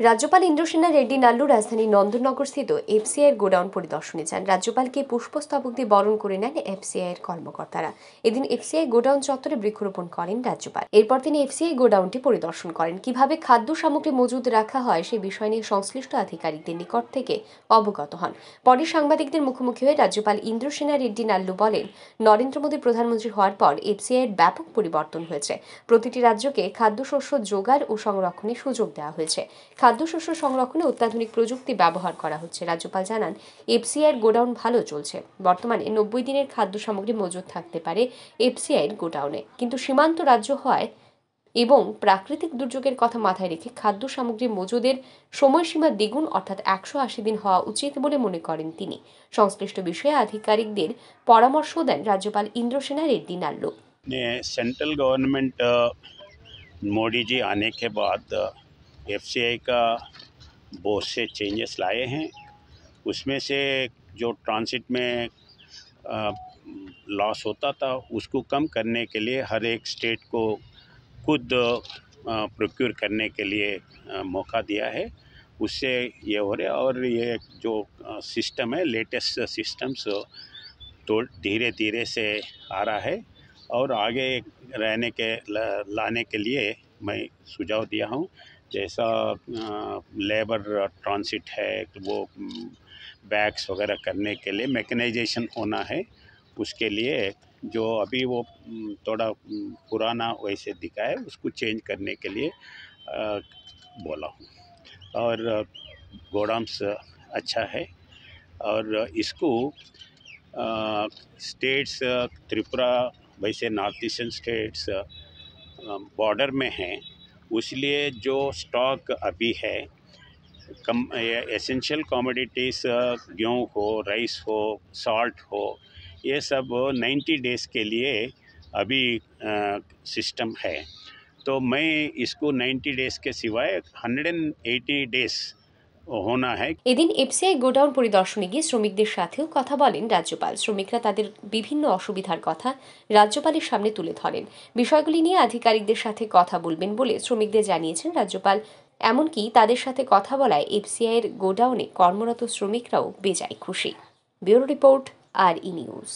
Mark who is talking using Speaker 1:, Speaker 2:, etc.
Speaker 1: রাজ্যপাল ইন্দ্রসেনা রেড্ডি নাল্লু রাজধানী নন্দননগর স্থিত এফসিআইয়ের গোডাউন পরিদর্শনে যান। রাজ্যপালকে পুষ্পস্তবক দিয়ে বরণ করে নেন এফসিআইয়ের কর্মকর্তারা। এদিন এফসিআই গোডাউন চত্বরে বৃক্ষরোপণ করেন রাজ্যপাল। এরপর তিনি এফসিআই গোডাউনটি পরিদর্শন করেন। কিভাবে খাদ্য সামগ্রী মজুদ রাখা হয় সেই বিষয় নিয়ে সংশ্লিষ্ট আধিকারিকদের নিকট থেকে অবগত হন। পরে সাংবাদিকদের মুখোমুখি হয়ে রাজ্যপাল ইন্দ্রসেনা রেড্ডি নাল্লু বলেন, নরেন্দ্র মোদী প্রধানমন্ত্রী হওয়ার পর এফসিআইয়ের ব্যাপক পরিবর্তন হয়েছে। প্রতিটি রাজ্যকে খাদ্যশস্য জোগাড় ও সংরক্ষণের সুযোগ দেওয়া হয়েছে। খাদ্যশস্য সংরক্ষণে অত্যাধুনিক প্রযুক্তি ব্যবহার করা হচ্ছে। রাজ্যপাল জানান, এফসিআইয়ের গোডাউন ভালো চলছে। বর্তমানে 90 দিনের খাদ্য সামগ্রী মজুদ থাকতে পারে এফসিআইয়ের গোডাউনে, কিন্তু সীমান্ত রাজ্য হয় এবং প্রাকৃতিক দুর্যোগের কথা মাথায় রেখে খাদ্য সামগ্রী মজুদের সময়সীমা দ্বিগুণ অর্থাৎ 180 দিন হওয়া উচিত বলে মনে করেন তিনি। সংশ্লিষ্ট বিষয়ে আধিকারিকদের পরামর্শ দেন রাজ্যপাল ইন্দ্রসেনা রেড্ডি নাল্লু।
Speaker 2: सेंट्रल गवर्नमेंट मोदी जी आने के बाद एफसीआई का बहुत से चेंजेस लाए हैं। उसमें से जो ट्रांसिट में लॉस होता था उसको कम करने के लिए हर एक स्टेट को खुद प्रोक्योर करने के लिए मौका दिया है। उससे ये हो रहा है और ये जो सिस्टम है लेटेस्ट सिस्टम्स तो धीरे धीरे से आ रहा है और आगे रहने के लाने के लिए मैं सुझाव दिया हूँ। जैसा लेबर ट्रांसिट है तो वो बैग्स वगैरह करने के लिए मैकेनाइजेशन होना है। उसके लिए जो अभी वो थोड़ा पुराना वैसे दिखा है उसको चेंज करने के लिए बोला हूँ। और गोडाउन्स अच्छा है और इसको स्टेट्स त्रिपुरा वैसे नॉर्थ ईस्टर्न स्टेट्स बॉर्डर में हैं, इसलिए जो स्टॉक अभी है कम एसेंशियल कमोडिटीज़ गेहूँ हो, राइस हो, सॉल्ट हो, ये सब 90 डेज़ के लिए अभी सिस्टम है। तो मैं इसको 90 डेज़ के सिवाय 180 डेज़ होना है।
Speaker 1: এদিন এফসিআই গোডাউন পরিদর্শনে গিয়ে শ্রমিকদের সাথেও কথা বলেন রাজ্যপাল। শ্রমিকরা তাদের বিভিন্ন অসুবিধার কথা রাজ্যপালের সামনে তুলে ধরেন। বিষয়গুলি নিয়ে আধিকারিকদের সাথে কথা বলবেন বলে শ্রমিকদের জানিয়েছেন রাজ্যপাল। এমনকি তাদের সাথে কথা বলায় এফসিআইয়ের গোডাউনে কর্মরত শ্রমিকরাও বেজায় খুশি। ব্যুরো রিপোর্ট, আর ই নিউজ।